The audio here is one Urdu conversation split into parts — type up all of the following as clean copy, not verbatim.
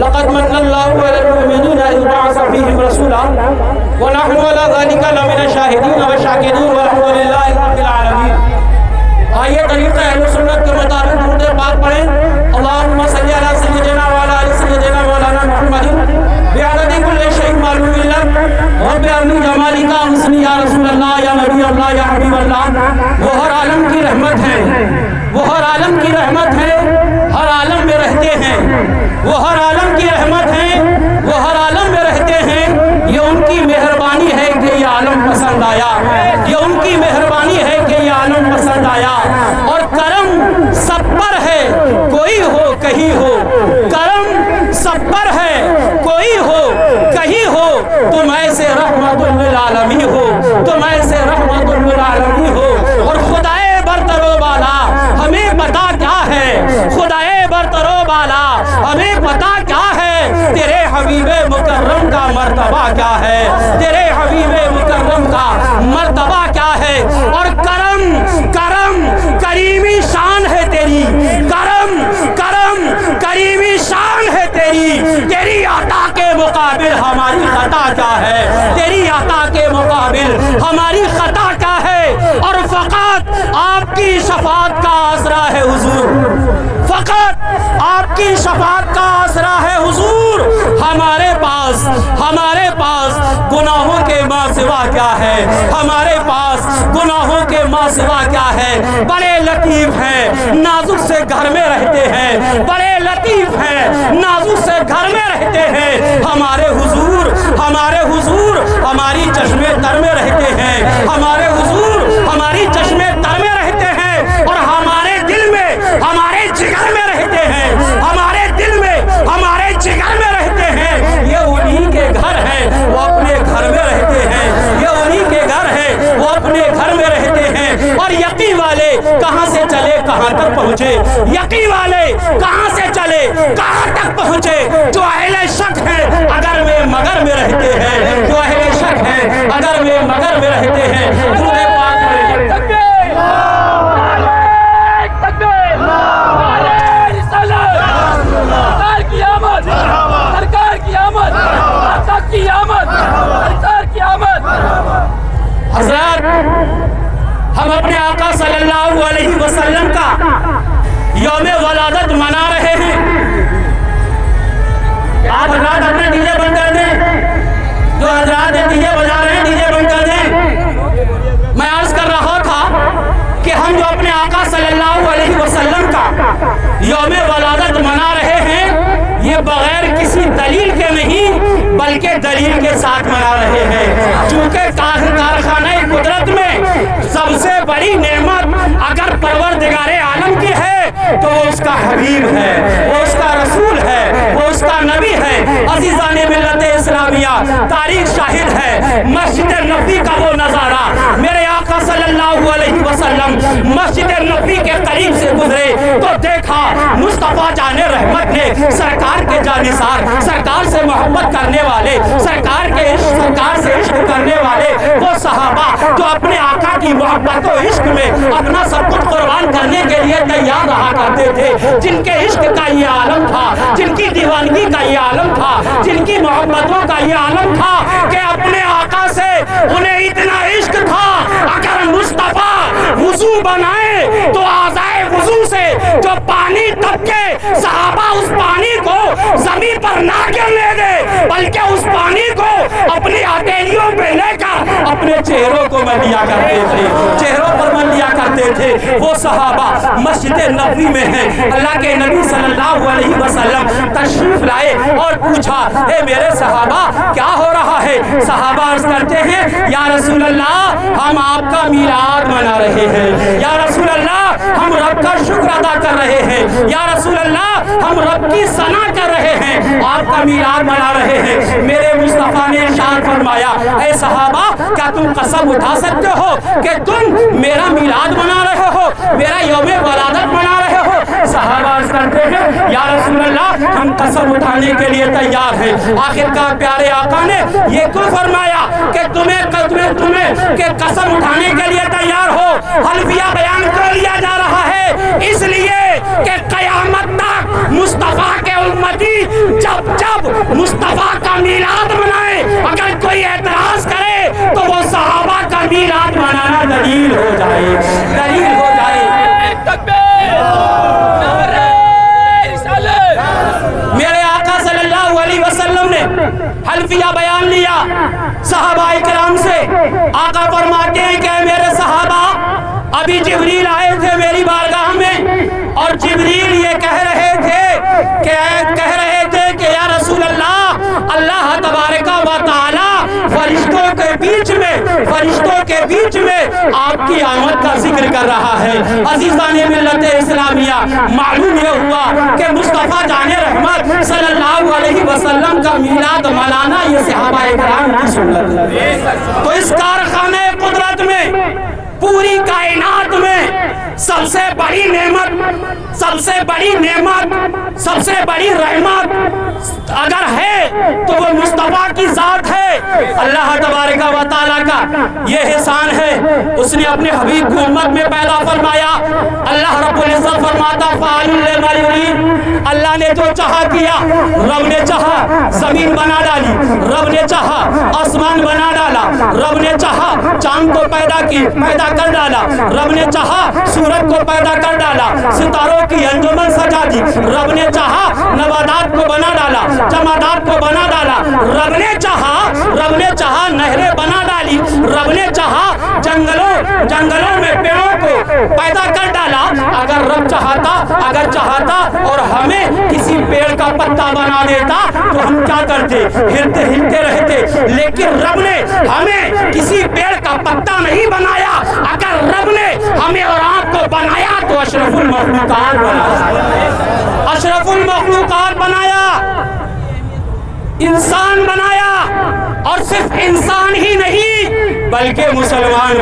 لقد من اللہ علی المؤمنین اذ بعث فیہم رسولا ونحن علی ذلک لمن الشاہدین والشاکرین والحمد للہ رب العالمین۔ آئیے طریقہ اہل سنت کے مطابق درود پاک پڑھیں۔ اللہم صلی علی سیدنا وعلی آل سیدنا مولانا محمد بعدد کل شیء معلوم لک رب ارنی جمالک حسنی یا رسول اللہ یا نبی اللہ یا حبیب اللہ۔ وہ ہر عالم کی رحمت ہے، وہ ہر عالم کی رحمت ہے، ہر عالم میں رہتے ہیں، وہ ہر عالم کی رحمت ہے، وہ ہر عالم میں رہتے ہیں۔ یہ ان کی مہربانی ہے کہ یہ عالم پسند آیا، یہ ان کی مہربانی ہے کہ یہ عالم پسند آیا۔ اور کرم سب پر ہے، کوئی ہو کہیں ہو، کرم سب پر ہے، کوئی ہو کہیں ہو، تم ایسے رحمت للعالمین ہو، تم ایسے رحمت للعالمین ہو۔ اور خدائے برتر و بالا ہمیں پتا کیا ہے، خدائے برتر و بالا ہمیں پتا کیا ہے، تیرے حبیب مکرم کا مرتبہ کیا ہے، تیرے حبیب مکرم کا مرتبہ کیا ہے۔ اور کرم کرم کریمی شان ہے تیری، کرم کرم کریمی شان ہے تیری۔ تیری عطا کے مقابل ہماری خطا کیا ہے، تیری عطا کے مقابل ہماری خطا کیا ہے۔ اور فقط آپ کی شفاعت کا آسرا ہے حضور، فقط آپ کی شفاعت کا آسرا ہے حضور۔ ہمارے پاس گناہوں کے ماں سوا کیا ہے، ہمارے پاس گناہوں کے ماں سوا کیا ہے۔ بڑے لطیف ہیں، نازک سے گھر میں رہتے ہیں، بڑے لطیف ہیں، نازک سے گھر میں رہتے ہیں۔ ہمارے حضور ہماری چشمے تر میں رہتے ہیں، ہمارے حضور ہماری چشمے تر میں رہتے ہیں۔ اور ہمارے دل میں ہمارے جگر میں رہتے ہیں، ہمارے دل میں ہمارے جگر میں رہتے ہیں۔ یہ انہی کے گھر ہیں، وہ اپنے گھر میں رہتے ہیں، یہ انہی کے گھر ہیں، وہ اپنے گھر میں رہتے ہیں۔ اور یقی والے کہاں سے چلے کہاں تک پہنچے، یقی والے کہاں سے چلے کہاں تک پہنچے۔ جو اہل شک ہیں اگر میں مگر میں رہتے ہیں، جو اہل شک ہیں اگر میں مگر میں رہتے ہیں۔ درود پاک پڑھیں۔ حضرات، ہم اپنے آقا صلی اللہ علیہ وسلم کا یوم ولادت منا رہے ہیں۔ آپ حضرات اپنے ڈی جے بند کر دیں، جو حضرات ڈی جے بجا رہے ہیں ڈی جے بند کر دیں۔ میں عرض کر رہا تھا کہ ہم جو اپنے آقا صلی اللہ علیہ وسلم کا یوم ولادت منا رہے ہیں، یہ بغیر کسی دلیل کے نہیں بلکہ دلیل کے ساتھ منا رہے ہیں۔ چونکہ کارخانہ قدرت میں سب سے بڑی نعمت اگر پروردگار عالم کی ہے تو وہ اس کا حبیب ہے، وہ اس کا رسول ہے، وہ اس کا نبی ہے۔ عزیزان ملت اسلامیہ، تاریخ شاہد ہے مسجد نبوی کا وہ نظارہ۔ میرے آقا صلی اللہ علیہ وسلم مسجد نبوی کے قریب سے گزرے تو دیکھا مصطفیٰ جان رحمت نے سرکار کے جانثار، سرکار سے محبت کرنے والے، سرکار سے عشق کرنے والے وہ صحابہ جو اپنے آقا کی محبت و عشق میں اپنا سب کچھ قربان کرنے کے لیے تیار رہا کرتے تھے، جن کے عشق کا یہ عالم تھا، جن کی دیوانگی کا یہ عالم تھا، جن کی محبتوں کا یہ عالم تھا کہ اپنے آقا سے انہیں اتنا عشق تھا اگر مصطفیٰ وضو بنائے تو آزائے وضو سے جو پانی ٹپکے صحابہ اس پانی کو زمین پر نہ گرنے دے بلکہ اس پانی کو اپنی ہتھیلیوں پہ لے کر اپنے چہروں کو ملیا کرتے تھے، چہروں پر ملیا کرتے تھے۔ وہ صحابہ مسجد نبوی میں ہیں، اللہ کے نبی صلی اللہ علیہ وسلم تشریف لائے اور پوچھا اے میرے صحابہ کیا ہو رہا ہے؟ صحابہ عرض کرتے ہیں یا رسول اللہ ہم آپ کا میلاد منا رہے ہیں، یا رسول اللہ ہم رب کا شکر ادا کر رہے ہیں، یا رسول اللہ ہم رب کی ثنا کر رہے ہیں، آپ کا میلاد منا رہے ہیں۔ میرے مصطفیٰ نے ارشاد فرمایا اے صحابہ کیا تم قسم اٹھا سکتے ہو کہ تم میرا میلاد منا رہے ہو، میرا یوم ولادت منا رہے ہو؟ صحابہ عرض کرتے ہیں یا رسول اللہ ہم قسم اٹھا اٹھانے کے لیے تیار ہیں۔ آخرکار پیارے آقا نے یہ کیوں فرمایا کہ تمہیں کہ قسم اٹھانے کے لیے تیار ہو؟ حلفیہ بیان کر لیا جا رہا ہے اس لیے کہ قیامت تک مصطفیٰ کے امتی جب مصطفیٰ کا میلاد منائے، اگر کوئی اعتراض کرے تو وہ صحابہ کا میلاد منانا دلیل ہو جائے۔ میرے آقا صلی اللہ علیہ وسلم نے حلفیہ بیان لیا صحابہ کرام سے۔ آقا فرماتے ہیں کہ میرے صحابہ، ابھی جبریل آئے تھے میری بارگاہ میں اور جبریل یہ کہہ رہے تھے کہ یا رسول اللہ، اللہ تبارک و تعالی فرشتوں کے بیچ میں آپ کی آمد کا ذکر کر رہا ہے۔ عزیزان ملت اسلامیہ، معلوم یہ ہوا کہ مصطفیٰ جان رحمت صلی اللہ علیہ وسلم کا میلاد منانا یہ صحابہ کرام کی سنت ہے۔ تو اس کارخانے قدرت میں، پوری کائنات میں سب سے بڑی نعمت، سب سے بڑی رحمت اگر ہے تو وہ مصطفیٰ کی ذات ہے۔ اللہ تبارک و تعالیٰ کا یہ احسان ہے، اس نے اپنے حبیب کو امت میں پیدا فرمایا۔ اللہ رب العزت فرماتا فعال لما یرید، اللہ نے جو چاہا کیا۔ رب نے چاہا زمین بنا ڈالی، رب نے چاہا آسمان بنا ڈالا، رب نے چاہا چاند کو پیدا کر ڈالا، رب نے چاہا سورج کو پیدا کر ڈالا، ستاروں کی انجمن سجا دی، رب نے چاہا نباتات کو بنا ڈالا، جمادات کو بنا ڈالا، رب نے چاہا نہریں بنا ڈالی، رب نے چاہا جنگلوں میں پیڑوں کو پیدا کر ڈالا۔ اگر رب چاہتا اور ہمیں کسی پیڑ کا پتا بنا دیتا تو ہم کیا کرتے؟ ہلتے رہتے۔ لیکن رب نے ہمیں کسی پیڑ کا پتا نہیں بنایا۔ اگر رب نے ہمیں اور آپ کو بنایا تو اشرف المخلوقات بنایا، انسان بنایا، اور صرف انسان ہی نہیں بلکہ مسلمان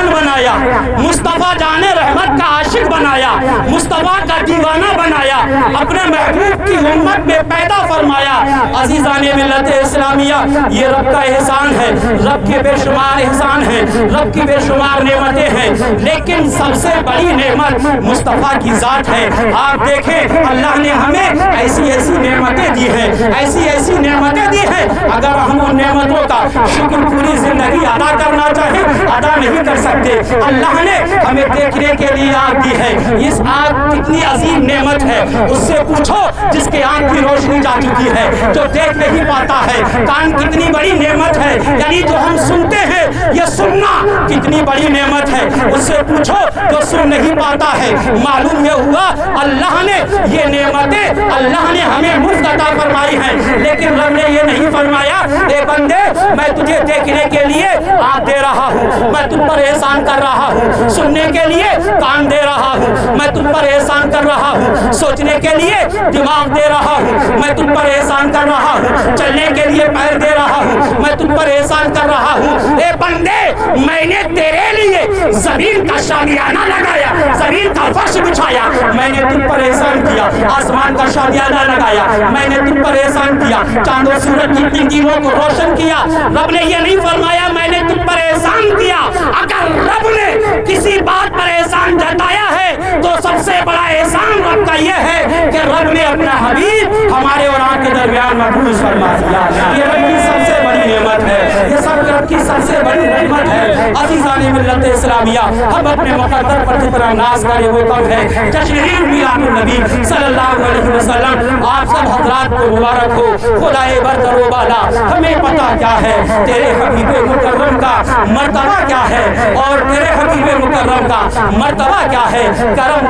بنایا، مصطفیٰ جان رحمت کا عاشق بنایا، مصطفیٰ کا دیوانہ بنایا، اپنے محبوب کی امت میں پیدا فرمایا۔ عزیزان ملت اسلامیہ، یہ رب کا احسان ہے، رب کے بے شمار احسان ہیں، رب کی بے شمار نعمتیں ہیں، لیکن سب سے بڑی نعمت مصطفیٰ کی ذات ہے۔ آپ دیکھیں اللہ نے ہمیں ایسی نعمتیں دی ہیں، ایسی نعمتیں دی ہیں، اگر ہم ان نعمتوں کا شکر پوری زندگی ادا کرنا چاہیں ادا نہیں کر سکتے۔ اللہ نے ہمیں دیکھنے کے لیے آنکھ دی ہے، اس آنکھ کتنی عظیم نعمت ہے، اس سے پوچھو جس کے آنکھ کی روشنی جا چکی ہے، جو دیکھ نہیں پاتا ہے۔ کان کتنی بڑی نعمت ہے، یعنی جو ہم سنتے ہیں یہ سننا کتنی بڑی نعمت ہے، اس سے پوچھو جو سن نہیں پاتا ہے۔ معلوم یہ ہوا اللہ نے یہ نعمتیں اللہ نے ہمیں مفت عطا فرمائی ہیں، لیکن رب نے یہ نہیں فرمایا اے بندے میں تجھے دیکھنے کے لیے آنکھ دے رہا ہوں، میں تم پر احسان کر رہا ہوں، سننے کے لیے کان دے رہا ہوں، میں تم پر احسان کر رہا ہوں، سوچنے کے لیے دماغ دے رہا ہوں، میں تم پر احسان کر رہا ہوں، چلنے کے لیے پیر دے رہا ہوں، میں تم پر احسان کر رہا ہوں۔ اے بندے میں نے تیرے لیے زمین کا شامیانہ لگایا، زمین کا فرش بچھایا، میں نے تم پر احسان کیا، آسمان کا شامیانہ لگایا، میں نے تم پر احسان کیا، چاند و سورج کی تنگیوں کو روشن کیا۔ رب نے یہ نہیں فرمایا میں نے تم پر احسان کیا۔ اگر رب نے کسی بات پر احسان جتایا ہے تو سب سے بڑا احسان رب کا یہ ہے کہ رب نے اپنا حبیب ہمارے اور آپ کے درمیان محفوظ فرما دیا۔ یہ رب کی سب سے بڑی نعمت ہے، یہ سب رب کی سب سے بڑی نعمت ہے۔ عزیزان ملت اسلامیہ، ہم اپنے مقدر پر جتنا ناز کرے وہ کم ہے۔ جشن میلاد النبی صلی اللہ علیہ وسلم آپ سب حضرات کو مبارک ہو۔ خدائے برتر و بالا ہمیں پتا کیا ہے تیرے حبیب مکرم کا مرتبہ کیا ہے، اور تیرے حبیب مکرم کا مرتبہ کیا ہے۔ کرم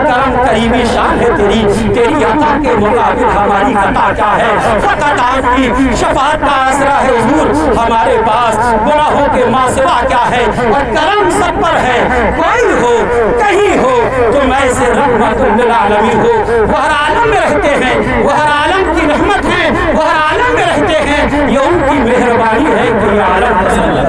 قریبی شان ہے تیری عطا کے مقابل ہماری عطا کیا ہے۔ فقط آپ کی شفاعت کا آسرا ہے حضور ہمارے پاس، گناہوں کے ماسوا کیا ہے، اور کرم سب پر ہے۔ کوئی ہو کہیں ہو تم ایسے رحمت للعالمین ہو، وہ ہر عالم میں رہتے ہیں، وہ ہر عالم کی رحمت ہے، وہ ہر عالم میں رہتے ہیں، یہ ان کی مہربانی ہے کہ یہ عالم پسند ہے۔